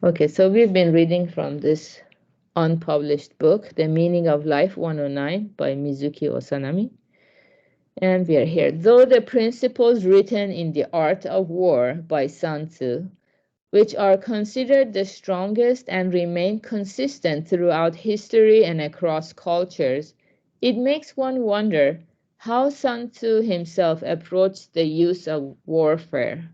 Okay, so we've been reading from this unpublished book, The Meaning of Life 109 by Mizuki Osanami. And we are here. Though the principles written in The Art of War by Sun Tzu, which are considered the strongest and remain consistent throughout history and across cultures, it makes one wonder how Sun Tzu himself approached the use of warfare.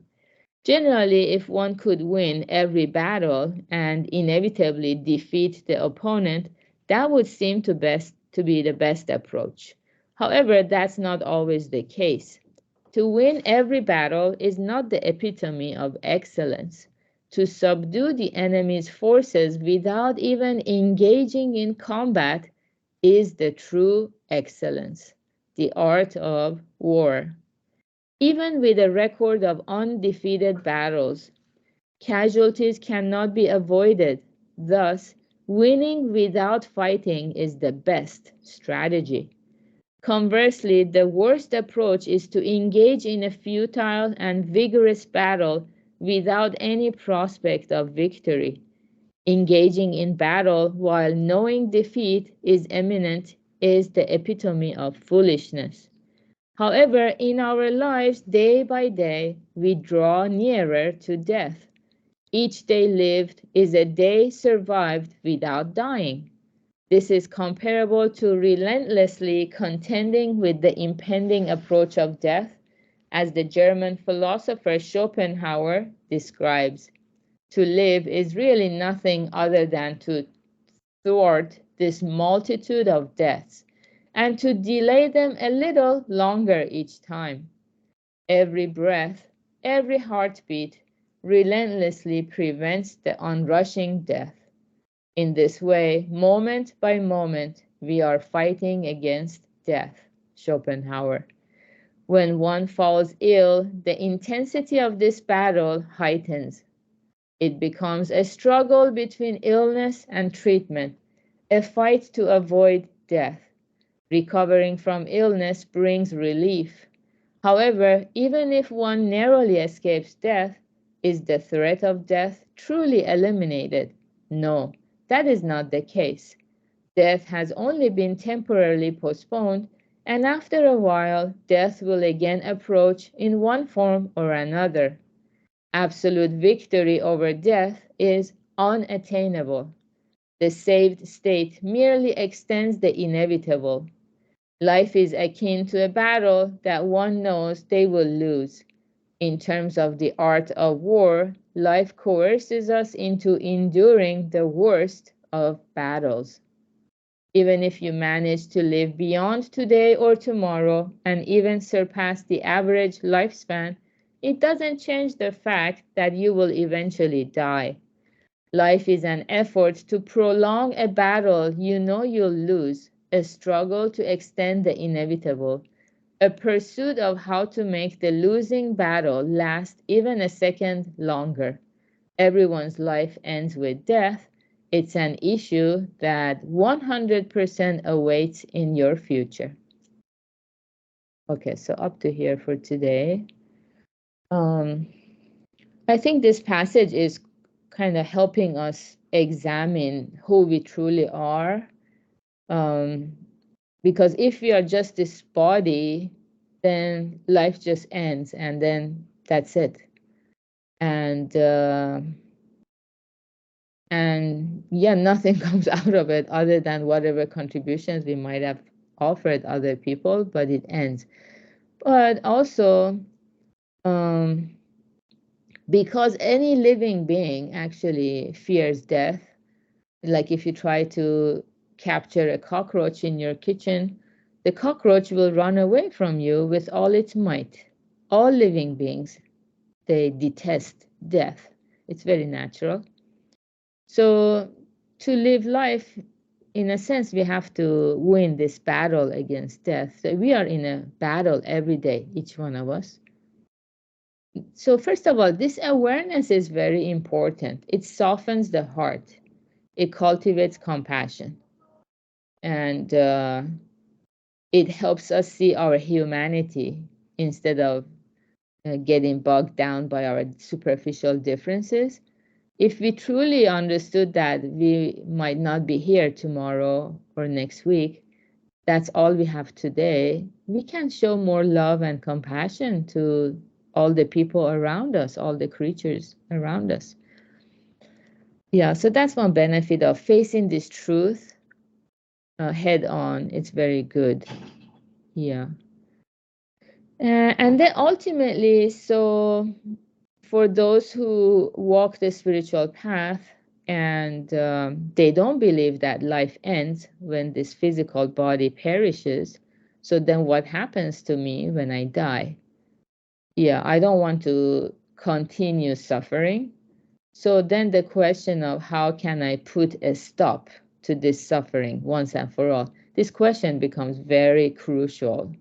Generally, if one could win every battle and inevitably defeat the opponent, that would seem to be the best approach. However, that's not always the case. To win every battle is not the epitome of excellence. To subdue the enemy's forces without even engaging in combat is the true excellence, the art of war. Even with a record of undefeated battles, casualties cannot be avoided. Thus, winning without fighting is the best strategy. Conversely, the worst approach is to engage in a futile and vigorous battle without any prospect of victory. Engaging in battle while knowing defeat is imminent is the epitome of foolishness. However, in our lives, day by day, we draw nearer to death. Each day lived is a day survived without dying. This is comparable to relentlessly contending with the impending approach of death, as the German philosopher Schopenhauer describes. To live is really nothing other than to thwart this multitude of deaths and to delay them a little longer each time. Every breath, every heartbeat relentlessly prevents the onrushing death. In this way, moment by moment, we are fighting against death. Schopenhauer. When one falls ill, the intensity of this battle heightens. It becomes a struggle between illness and treatment, a fight to avoid death. Recovering from illness brings relief. However, even if one narrowly escapes death, is the threat of death truly eliminated? No, that is not the case. Death has only been temporarily postponed, and after a while, death will again approach in one form or another. Absolute victory over death is unattainable. The saved state merely extends the inevitable. Life is akin to a battle that one knows they will lose. In terms of the art of war, life coerces us into enduring the worst of battles. Even if you manage to live beyond today or tomorrow and even surpass the average lifespan, it doesn't change the fact that you will eventually die. Life is an effort to prolong a battle you know you'll lose, a struggle to extend the inevitable, a pursuit of how to make the losing battle last even a second longer. Everyone's life ends with death. It's an issue that 100% awaits in your future. Okay, so up to here for today. Um, I think this passage is kind of helping us examine who we truly are. Um, because if we are just this body, then life just ends and then that's it. And yeah, nothing comes out of it other than whatever contributions we might have offered other people, but it ends. But also, um, because any living being actually fears death, like if you try to capture a cockroach in your kitchen, the cockroach will run away from you with all its might. All living beings, they detest death. It's very natural. So to live life, in a sense, we have to win this battle against death. So we are in a battle every day, each one of us. So first of all, this awareness is very important. It softens the heart. It cultivates compassion. And it helps us see our humanity instead of getting bogged down by our superficial differences. If we truly understood that we might not be here tomorrow or next week, that's all we have today, we can show more love and compassion to all the people around us, all the creatures around us. Yeah, so that's one benefit of facing this truth head on. It's very good. Yeah. And then ultimately, so for those who walk the spiritual path and they don't believe that life ends when this physical body perishes, so then what happens to me when I die? Yeah, I don't want to continue suffering. So then the question of how can I put a stop to this suffering once and for all, this question becomes very crucial.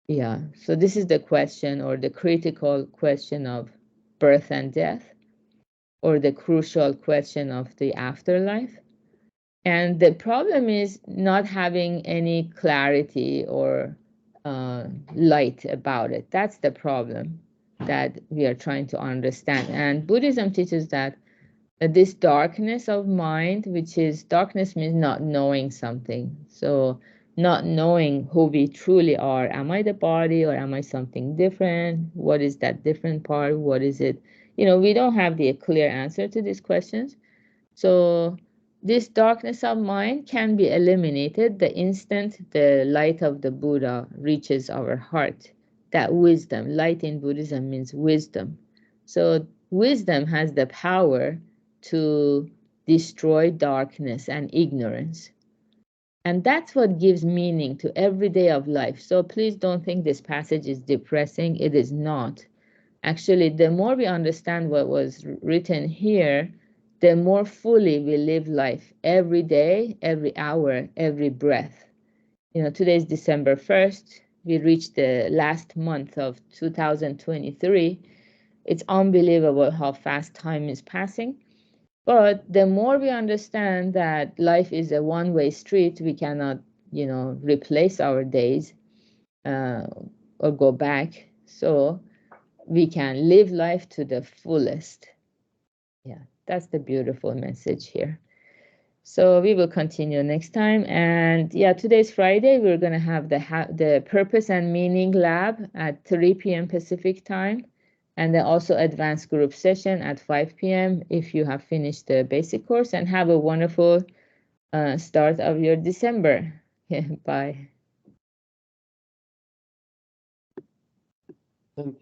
Yeah, so this is the question, or the critical question of birth and death, or the crucial question of the afterlife. And the problem is not having any clarity or light about it. That's the problem that we are trying to understand. And Buddhism teaches that this darkness of mind, which is darkness means not knowing something. So not knowing who we truly are. Am I the body or am I something different? What is that different part? What is it? We don't have the clear answer to these questions. So this darkness of mind can be eliminated the instant the light of the Buddha reaches our heart. That wisdom, light in Buddhism means wisdom. So wisdom has the power to destroy darkness and ignorance. And that's what gives meaning to every day of life. So please don't think this passage is depressing. It is not. Actually, the more we understand what was written here, the more fully we live life every day, every hour, every breath. Today is December 1st. We reached the last month of 2023. It's unbelievable how fast time is passing. But the more we understand that life is a one-way street, we cannot, replace our days or go back. So we can live life to the fullest. Yeah, that's the beautiful message here. So we will continue next time. And yeah, today's Friday. We're going to have the Purpose and Meaning Lab at 3 p.m. Pacific time. And then also advanced group session at 5 p.m. if you have finished the basic course. And have a wonderful start of your December. Yeah, bye. Thank you.